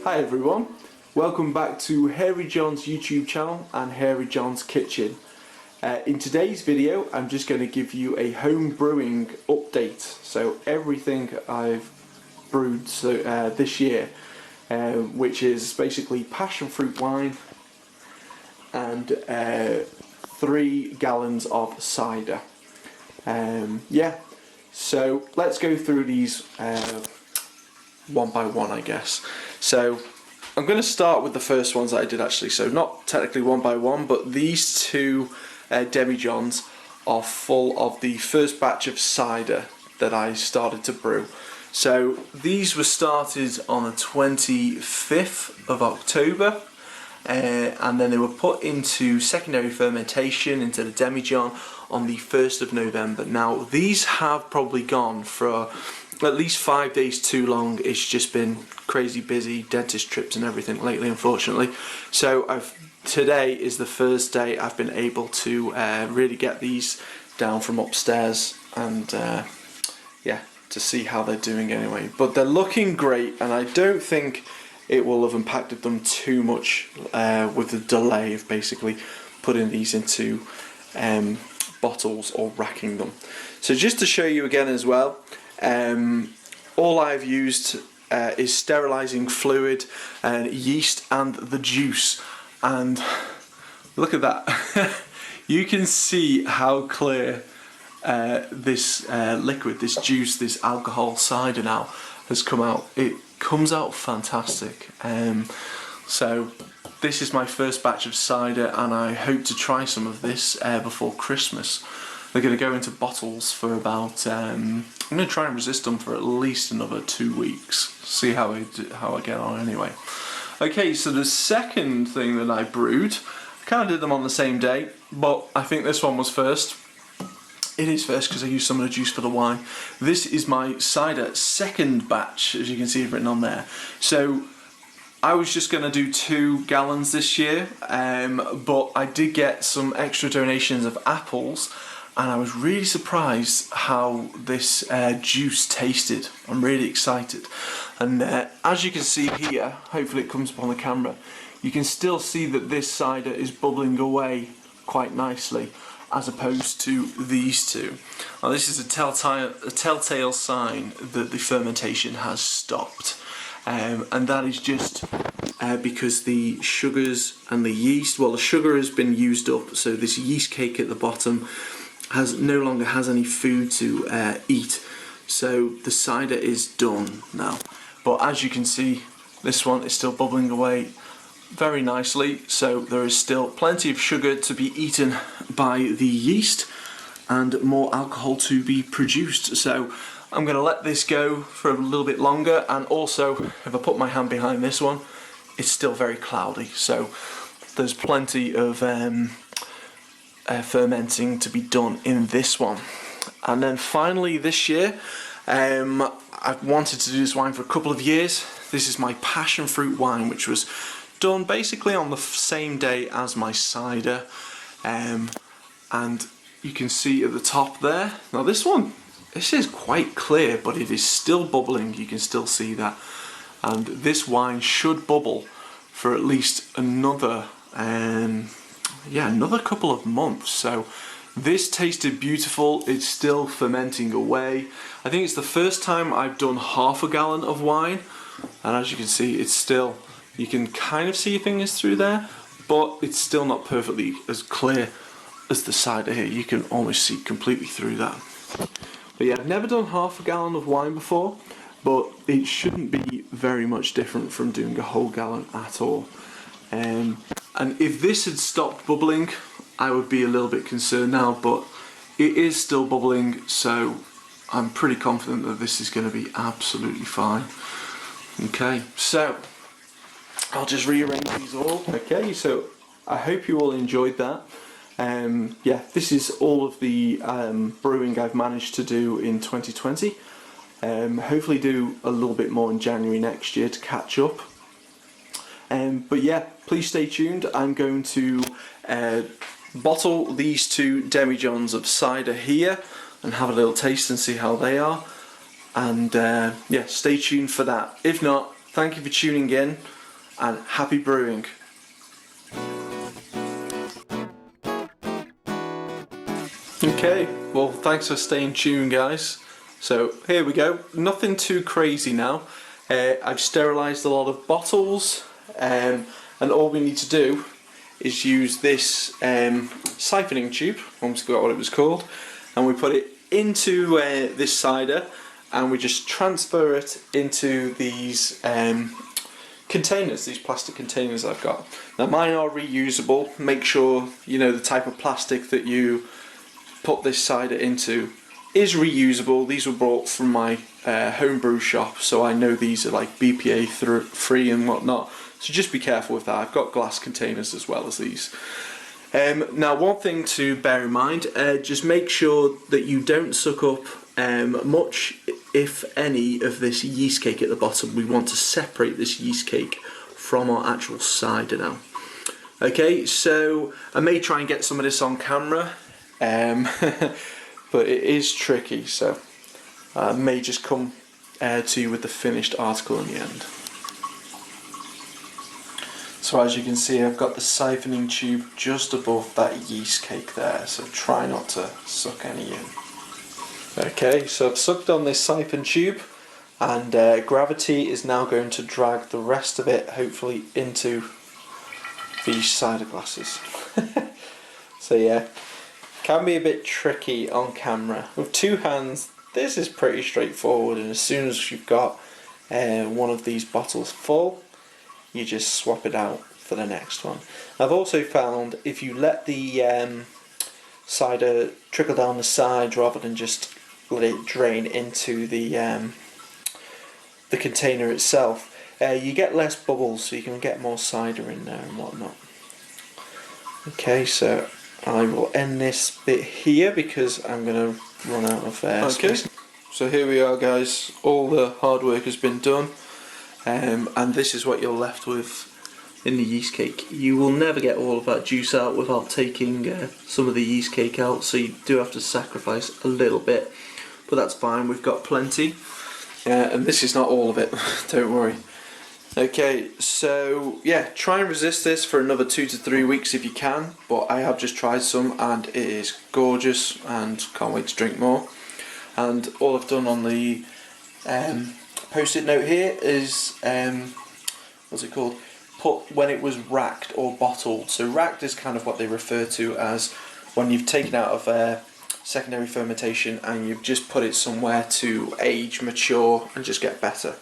Hi everyone, welcome back to Hairy John's YouTube channel and Hairy John's Kitchen. In today's video I'm just going to give you a home brewing update. So everything I've brewed this year, which is basically passion fruit wine and 3 gallons of cider. So let's go through these one by one, I guess. So I'm going to start with the first ones that I did actually, so not technically one by one, but these two demi-johns are full of the first batch of cider that I started to brew. So these were started on the 25th of October, and then they were put into secondary fermentation into the demi-john on the 1st of November. Now these have probably gone for at least 5 days too long. It's just been crazy busy, dentist trips and everything lately, unfortunately. So today is the first day I've been able to really get these down from upstairs and to see how they're doing anyway. But they're looking great, and I don't think it will have impacted them too much with the delay of basically putting these into bottles or racking them. So just to show you again as well, all I've used is sterilizing fluid and yeast and the juice, and look at that. You can see how clear this liquid, this juice, this alcohol cider now has come out. It comes out fantastic. So this is my first batch of cider, and I hope to try some of this before Christmas. They're going to go into bottles for about, I'm going to try and resist them for at least another 2 weeks. See how I get on anyway. Okay, so the second thing that I brewed, I kind of did them on the same day, but I think this one was first. It is first because I used some of the juice for the wine. This is my cider second batch, as you can see written on there. So I was just going to do 2 gallons this year, but I did get some extra donations of apples, and I was really surprised how this juice tasted. I'm really excited. And as you can see here, hopefully it comes up on the camera, you can still see that this cider is bubbling away quite nicely, as opposed to these two. Now this is a telltale sign that the fermentation has stopped. And that is just because the sugars and the yeast, well, the sugar has been used up, so this yeast cake at the bottom no longer has any food to eat, so the cider is done now. But as you can see, this one is still bubbling away very nicely, so there is still plenty of sugar to be eaten by the yeast and more alcohol to be produced. So I'm going to let this go for a little bit longer, and also if I put my hand behind this one, it's still very cloudy, so there's plenty of fermenting to be done in this one. And then finally this year, I've wanted to do this wine for a couple of years. This is my passion fruit wine, which was done basically on the same day as my cider, and you can see at the top there, now this is quite clear, but it is still bubbling. You can still see that, and this wine should bubble for at least another another couple of months. So this tasted beautiful. It's still fermenting away. I think it's the first time I've done half a gallon of wine, and as you can see, it's still, you can kind of see things through there, but it's still not perfectly as clear as the cider here. You can almost see completely through that. But yeah, I've never done half a gallon of wine before, but it shouldn't be very much different from doing a whole gallon at all. And if this had stopped bubbling, I would be a little bit concerned now, but it is still bubbling, so I'm pretty confident that this is going to be absolutely fine. Okay, so I'll just rearrange these all. Okay, so I hope you all enjoyed that. This is all of the brewing I've managed to do in 2020. Hopefully do a little bit more in January next year to catch up. But yeah, please stay tuned. I'm going to bottle these 2 demi-johns of cider here and have a little taste and see how they are. And stay tuned for that. If not, thank you for tuning in. and happy brewing. Okay, well thanks for staying tuned guys. So here we go, nothing too crazy now. I've sterilised a lot of bottles and all we need to do is use this siphoning tube, I almost forgot what it was called, and we put it into this cider and we just transfer it into these containers, these plastic containers I've got. Now mine are reusable, make sure you know the type of plastic that you put this cider into is reusable. These were bought from my home brew shop, so I know these are like BPA free and whatnot, so just be careful with that. I've got glass containers as well as these. Now one thing to bear in mind, just make sure that you don't suck up much, if any, of this yeast cake at the bottom. We want to separate this yeast cake from our actual cider now. Okay, so I may try and get some of this on camera, but it is tricky, so I may just come to you with the finished article in the end. So as you can see, I've got the siphoning tube just above that yeast cake there, so try not to suck any in. Okay, so I've sucked on this siphon tube, and gravity is now going to drag the rest of it hopefully into these cider glasses. So yeah, can be a bit tricky on camera. With two hands this is pretty straightforward, and as soon as you've got one of these bottles full, you just swap it out for the next one. I've also found if you let the cider trickle down the sides rather than just let it drain into the container itself, you get less bubbles, so you can get more cider in there and whatnot. Okay, so I will end this bit here because I'm going to run out of space. So here we are guys, all the hard work has been done, and this is what you're left with in the yeast cake. You will never get all of that juice out without taking some of the yeast cake out, so you do have to sacrifice a little bit, but that's fine, we've got plenty. And this is not all of it, don't worry. Okay, so yeah, try and resist this for another 2 to 3 weeks if you can, but I have just tried some and it is gorgeous and can't wait to drink more. And all I've done on the post-it note here is, what's it called? Put when it was racked or bottled. So racked is kind of what they refer to as when you've taken out of secondary fermentation and you've just put it somewhere to age, mature and just get better.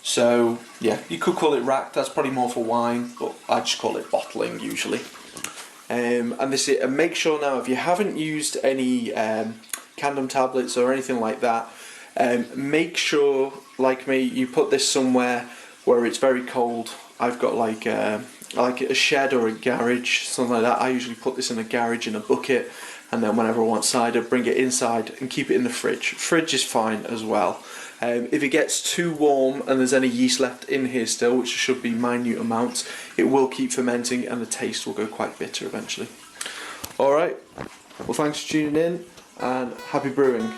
So yeah, you could call it racked, that's probably more for wine, but I just call it bottling usually. And this is, and make sure now if you haven't used any Candom tablets or anything like that, make sure, like me, you put this somewhere where it's very cold. I've got like a shed or a garage, something like that. I usually put this in a garage in a bucket, and then whenever I want cider, bring it inside and keep it in the fridge. Fridge is fine as well. If it gets too warm and there's any yeast left in here still, which should be minute amounts, it will keep fermenting and the taste will go quite bitter eventually. Alright, well thanks for tuning in and happy brewing.